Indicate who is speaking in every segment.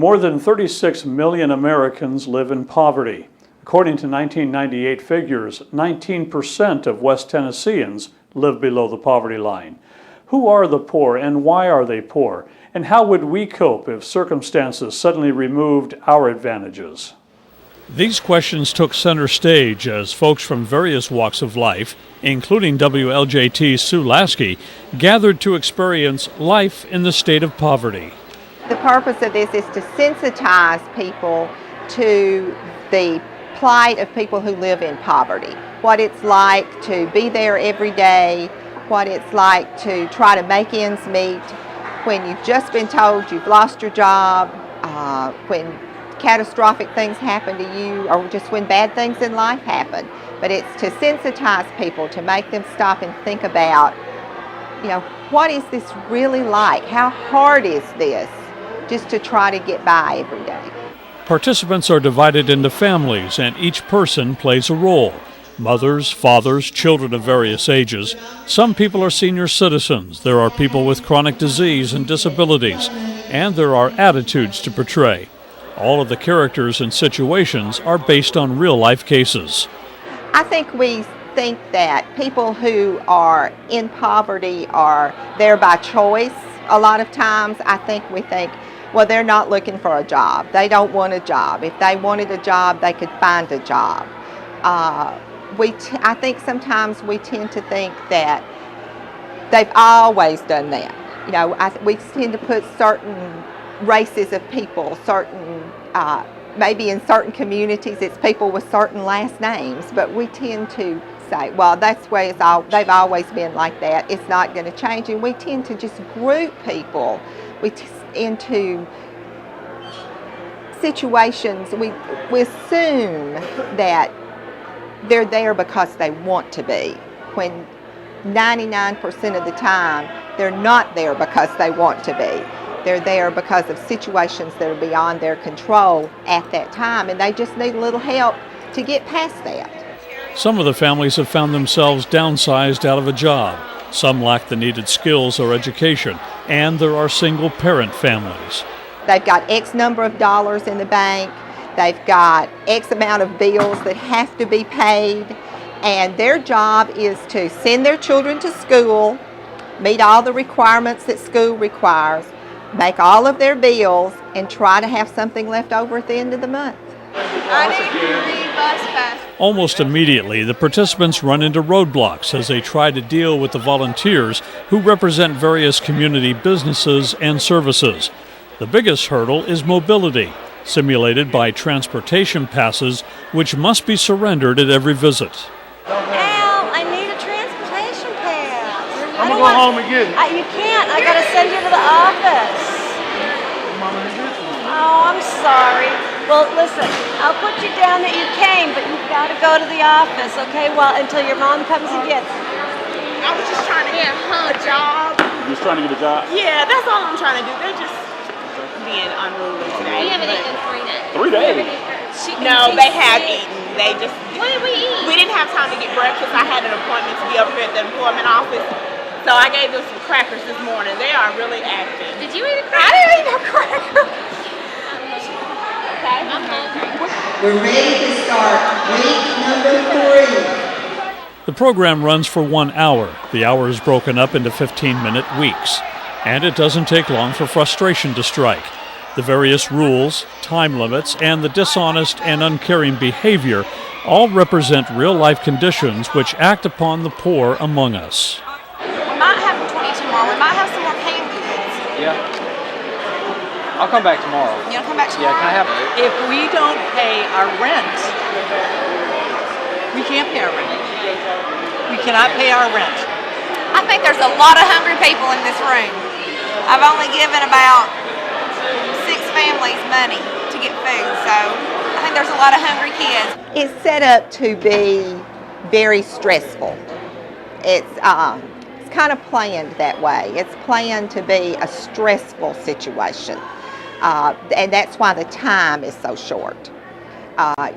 Speaker 1: More than 36 million Americans live in poverty. According to 1998 figures, 19% of West Tennesseans live below the poverty line. Who are the poor and why are they poor? And how would we cope if circumstances suddenly removed our advantages? These questions took center stage as folks from various walks of life, including WLJT's Sue Lasky, gathered to experience life in the state of poverty.
Speaker 2: The purpose of this is to sensitize people to the plight of people who live in poverty, what it's like to be there every day, what it's like to try to make ends meet when you've just been told you've lost your job, when catastrophic things happen to you, or just when bad things in life happen. But it's to sensitize people, to make them stop and think about, what is this really like? How hard is this just to try to get by every day?
Speaker 1: Participants are divided into families and each person plays a role. Mothers, fathers, children of various ages. Some people are senior citizens. There are people with chronic disease and disabilities. And there are attitudes to portray. All of the characters and situations are based on real-life cases.
Speaker 2: I think we think that people who are in poverty are there by choice. A lot of times I think we think, well, they're not looking for a job. They don't want a job. If they wanted a job, they could find a job. I think sometimes we tend to think that they've always done that. We tend to put certain races of people, maybe in certain communities it's people with certain last names, but we tend to say, well, that's the way they've always been like that. It's not going to change. And we tend to just group people into situations. We assume that they're there because they want to be, when 99% of the time they're not there because they want to be. They're there because of situations that are beyond their control at that time, and they just need a little help to get past that.
Speaker 1: Some of the families have found themselves downsized out of a job. Some lack the needed skills or education, and there are single-parent families.
Speaker 2: They've got X number of dollars in the bank. They've got X amount of bills that have to be paid, and their job is to send their children to school, meet all the requirements that school requires, make all of their bills, and try to have something left over at the end of the month.
Speaker 3: I need 3 bus passes.
Speaker 1: Almost immediately, the participants run into roadblocks as they try to deal with the volunteers who represent various community businesses and services. The biggest hurdle is mobility, simulated by transportation passes, which must be surrendered at every visit.
Speaker 3: Al, I need a transportation pass.
Speaker 4: I'm gonna go home and get it.
Speaker 3: You can't. I gotta send you to the office. Oh, I'm sorry. Well, listen, I'll put you down that you came, but you've got to go to the office, okay? Well, until your mom comes and gets you.
Speaker 5: I was just trying to get a job.
Speaker 4: You just trying to get a job?
Speaker 5: Yeah, that's all I'm trying to do. They're just being unruly today.
Speaker 6: We haven't eaten in
Speaker 4: 3
Speaker 6: 3 days.
Speaker 4: days?
Speaker 5: No, they have eaten. They just.
Speaker 6: What did we eat?
Speaker 5: We didn't have time to get breakfast. I had an appointment to be over here at the employment office. So I gave them some crackers this morning. They are really active.
Speaker 6: Did you eat a
Speaker 5: I
Speaker 6: cracker?
Speaker 5: didn't eat no crackers. Okay.
Speaker 6: I'm hungry.
Speaker 2: We're ready to start week number 3.
Speaker 1: The program runs for 1 hour. The hour is broken up into 15-minute weeks. And it doesn't take long for frustration to strike. The various rules, time limits, and the dishonest and uncaring behavior all represent real-life conditions which act upon the poor among us.
Speaker 3: We might have 22 more. We might have some more canned goods.
Speaker 7: Yeah. I'll come back tomorrow.
Speaker 3: You'll come back tomorrow?
Speaker 7: Yeah, can I have it?
Speaker 8: If we don't pay our rent, we can't pay our rent. We cannot pay our rent.
Speaker 3: I think there's a lot of hungry people in this room. I've only given about 6 families money to get food, so I think there's a lot of hungry kids.
Speaker 2: It's set up to be very stressful. It's kind of planned that way. It's planned to be a stressful situation. And that's why the time is so short.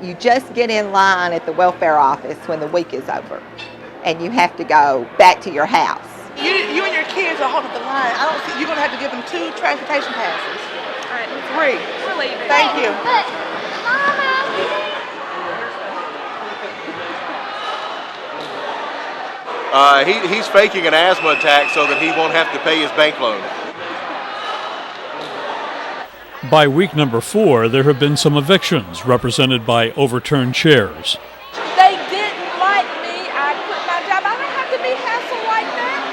Speaker 2: You just get in line at the welfare office when the week is over, and you have to go back to your house.
Speaker 5: You and your kids are holding the line. I don't see, you're going to have to give them 2 transportation passes.
Speaker 6: right.
Speaker 5: 3.
Speaker 6: We're leaving.
Speaker 5: Thank you.
Speaker 6: But, Mama.
Speaker 9: He's faking an asthma attack so that he won't have to pay his bank loan.
Speaker 1: By week number 4, there have been some evictions represented by overturned chairs.
Speaker 3: They didn't like me. I quit my job. I don't have to be hassled like that.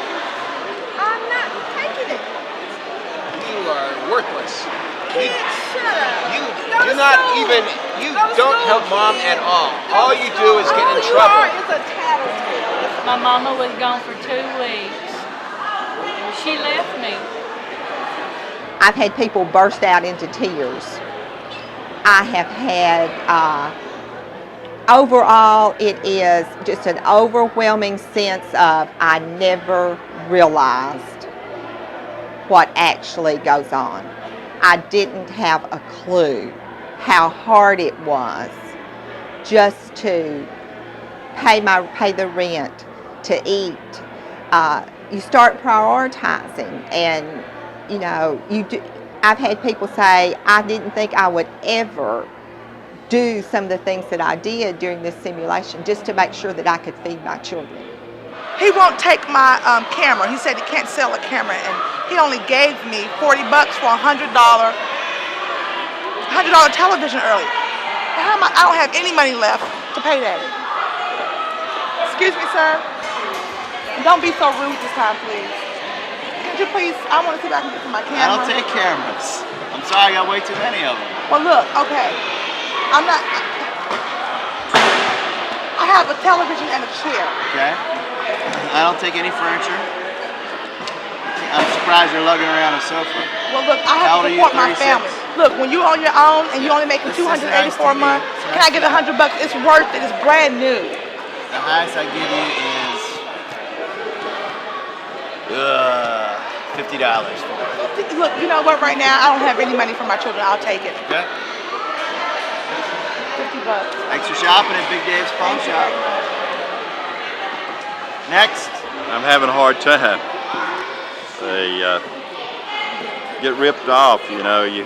Speaker 3: I'm not taking it.
Speaker 9: You are worthless.
Speaker 3: Shut up.
Speaker 9: You're not even, you don't help mom at all. All you do is get in trouble.
Speaker 3: All you are is a tattletale.
Speaker 10: My mama was gone for 2 weeks. She left me.
Speaker 2: I've had people burst out into tears. I have had, overall, it is just an overwhelming sense of I never realized what actually goes on. I didn't have a clue how hard it was just to pay the rent, to eat. You start prioritizing, and you know, I've had people say, I didn't think I would ever do some of the things that I did during this simulation just to make sure that I could feed my children.
Speaker 5: He won't take my camera. He said he can't sell a camera, and he only gave me $40 for a $100 television earlier. How am I don't have any money left to pay that. Excuse me, sir. Don't be so rude this time, please. Could you please, I want to see if I can get to my camera.
Speaker 11: I don't take cameras. I'm sorry, I got way too many of them.
Speaker 5: Well, look, okay. I have a television and a chair.
Speaker 11: Okay? I don't take any furniture. I'm surprised you're lugging around a sofa.
Speaker 5: Well, look, I have to support my family. Look, when you're on your own and you're only making $284 a month, can I get $100? It's worth it. It's brand new.
Speaker 11: The highest I give you is $50 for it.
Speaker 5: Look, you know what? Right now, I don't have any money for my children. I'll take it.
Speaker 11: Okay?
Speaker 5: $50.
Speaker 11: Thanks for shopping at Big Dave's Pawn Shop. Next.
Speaker 12: I'm having a hard time. They get ripped off. You know, you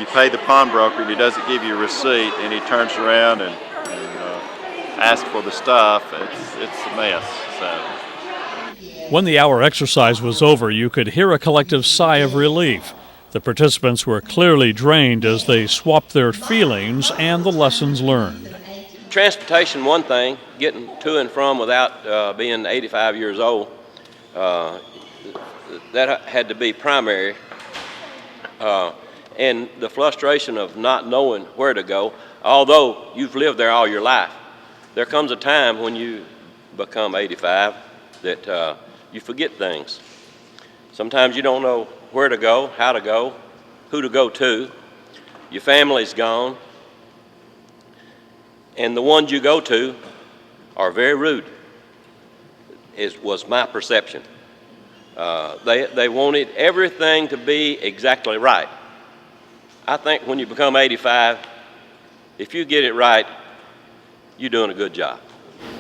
Speaker 12: pay the pawnbroker and he doesn't give you a receipt, and he turns around and asks for the stuff. It's a mess. So.
Speaker 1: When the hour exercise was over, you could hear a collective sigh of relief. The participants were clearly drained as they swapped their feelings and the lessons learned.
Speaker 13: Transportation, one thing, getting to and from without being 85 years old, that had to be primary. And the frustration of not knowing where to go, although you've lived there all your life, there comes a time when you become 85 that you forget things. Sometimes you don't know where to go, how to go, who to go to. Your family's gone. And the ones you go to are very rude, was my perception. They wanted everything to be exactly right. I think when you become 85, if you get it right, you're doing a good job.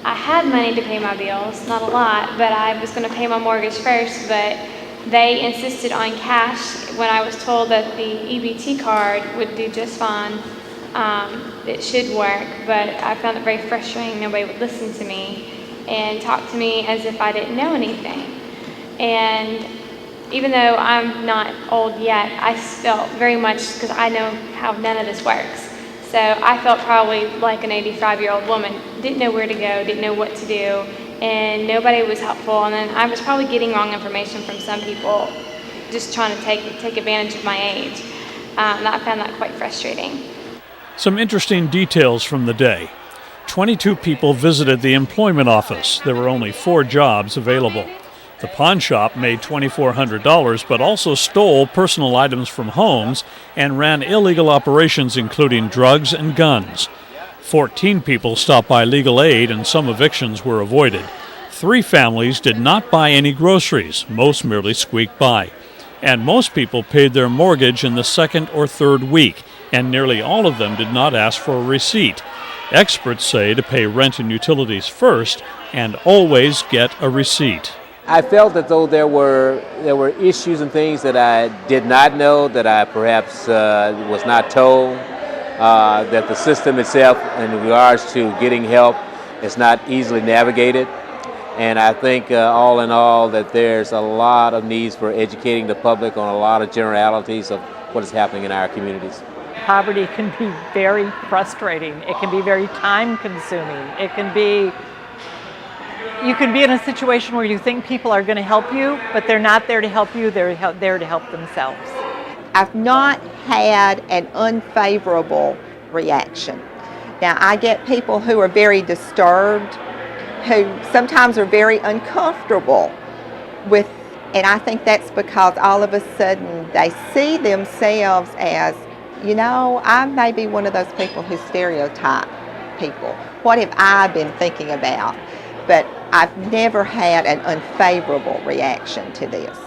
Speaker 10: I had money to pay my bills, not a lot, but I was going to pay my mortgage first, but they insisted on cash when I was told that the EBT card would do just fine. It should work, but I found it very frustrating. Nobody would listen to me and talk to me as if I didn't know anything. And even though I'm not old yet, I felt very much, because I know how none of this works. So I felt probably like an 85-year-old woman, didn't know where to go, didn't know what to do, and nobody was helpful. And then I was probably getting wrong information from some people, just trying to take advantage of my age. And I found that quite frustrating.
Speaker 1: Some interesting details from the day. 22 people visited the employment office. There were only 4 jobs available. The pawn shop made $2,400, but also stole personal items from homes and ran illegal operations including drugs and guns. 14 people stopped by legal aid, and some evictions were avoided. 3 families did not buy any groceries. Most merely squeaked by. And most people paid their mortgage in the 2nd or 3rd week, and nearly all of them did not ask for a receipt. Experts say to pay rent and utilities first and always get a receipt.
Speaker 9: I felt that though there were issues and things that I did not know, that I perhaps was not told, that the system itself in regards to getting help is not easily navigated. And I think all in all that there's a lot of needs for educating the public on a lot of generalities of what is happening in our communities.
Speaker 8: Poverty can be very frustrating. It can be very time consuming. It can be, you can be in a situation where you think people are going to help you, but they're not there to help you, they're there to help themselves.
Speaker 2: I've not had an unfavorable reaction. Now, I get people who are very disturbed, who sometimes are very uncomfortable with, and I think that's because all of a sudden they see themselves as, you know, I may be one of those people who stereotype people. What have I been thinking about? But I've never had an unfavorable reaction to this.